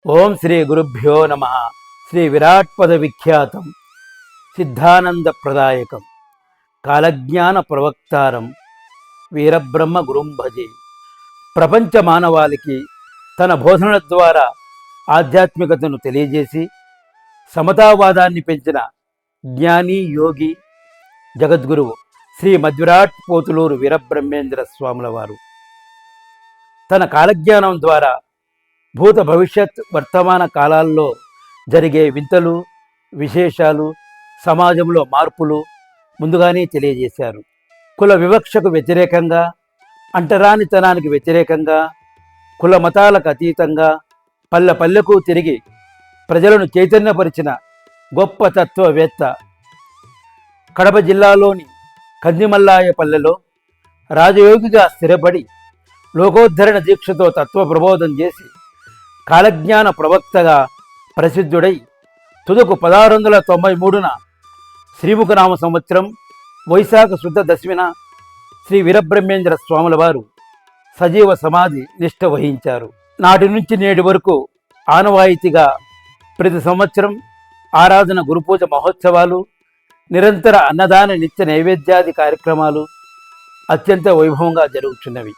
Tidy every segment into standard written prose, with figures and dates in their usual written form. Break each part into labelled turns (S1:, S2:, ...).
S1: ఓం శ్రీ గురుభ్యో నమ. శ్రీ విరాట్పద విఖ్యాతం సిద్ధానంద ప్రదాయకం కాలజ్ఞాన ప్రవక్తారం వీరబ్రహ్మ గురుం భజే. ప్రపంచ మానవాళికి తన బోధనల ద్వారా ఆధ్యాత్మికతను తెలియజేసి సమతావాదాన్ని పెంచిన జ్ఞాని యోగి జగద్గురువు శ్రీ మధ్విరాట్ పోతులూరు వీరబ్రహ్మేంద్ర స్వాముల వారు తన కాలజ్ఞానం ద్వారా భూత భవిష్యత్ వర్తమాన కాలాల్లో జరిగే వింతలు విశేషాలు సమాజంలో మార్పులు ముందుగానే తెలియజేశారు. కుల వివక్షకు వ్యతిరేకంగా, అంటరానితనానికి వ్యతిరేకంగా, కుల మతాలకు అతీతంగా పల్లె పల్లెకు తిరిగి ప్రజలను చైతన్యపరిచిన గొప్ప తత్వవేత్త. కడప జిల్లాలోని కందిమల్లాయపల్లెలో రాజయోగిగా స్థిరపడి లోకోద్ధరణ దీక్షతో తత్వ ప్రబోధం చేసి కాలజ్ఞాన ప్రవక్తగా ప్రసిద్ధుడై తుదకు 1693 శ్రీముఖనామ సంవత్సరం వైశాఖ శుద్ధ దశమిన శ్రీ వీరబ్రహ్మేంద్ర స్వాముల వారు సజీవ సమాధి నిష్ఠ వహించారు. నాటి నుంచి నేటి వరకు ఆనవాయితీగా ప్రతి సంవత్సరం ఆరాధన గురుపూజ మహోత్సవాలు, నిరంతర అన్నదాన నిత్య నైవేద్యాది కార్యక్రమాలు అత్యంత వైభవంగా జరుగుతున్నవి.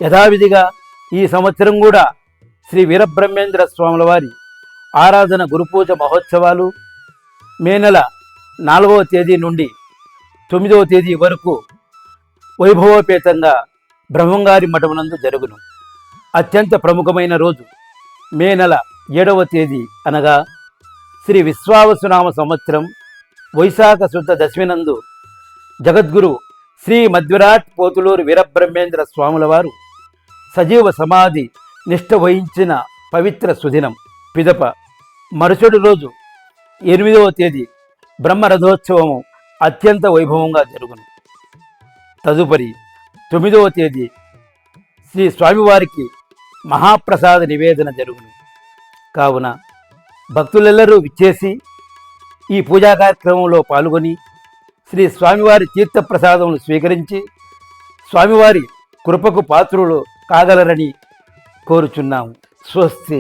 S1: యథావిధిగా ఈ సంవత్సరం కూడా శ్రీ వీరబ్రహ్మేంద్ర స్వాముల వారి ఆరాధన గురుపూజ మహోత్సవాలు మే నెల 4వ తేదీ నుండి 9వ తేదీ వరకు వైభవోపేతంగా బ్రహ్మంగారి మఠమునందు జరుగును. అత్యంత ప్రముఖమైన రోజు మే నెల 7వ తేదీ అనగా శ్రీ విశ్వావసునామ సంవత్సరం వైశాఖ శుద్ధ దశమినందు జగద్గురు శ్రీ మధ్విరాట్ పోతులూరు వీరబ్రహ్మేంద్ర స్వాముల వారు సజీవ సమాధి నిష్ఠ వహించిన పవిత్ర సుదినం. పిదప మరుసటి రోజు 8వ తేదీ బ్రహ్మరథోత్సవము అత్యంత వైభవంగా జరుగును. తదుపరి 9వ తేదీ శ్రీ స్వామివారికి మహాప్రసాద నివేదన జరుగును. కావున భక్తులెల్లరూ విచ్చేసి ఈ పూజా కార్యక్రమంలో పాల్గొని శ్రీ స్వామివారి తీర్థప్రసాదములు స్వీకరించి స్వామివారి కృపకు పాత్రులు కాగలరని కోరుచున్నాము. స్వస్తి.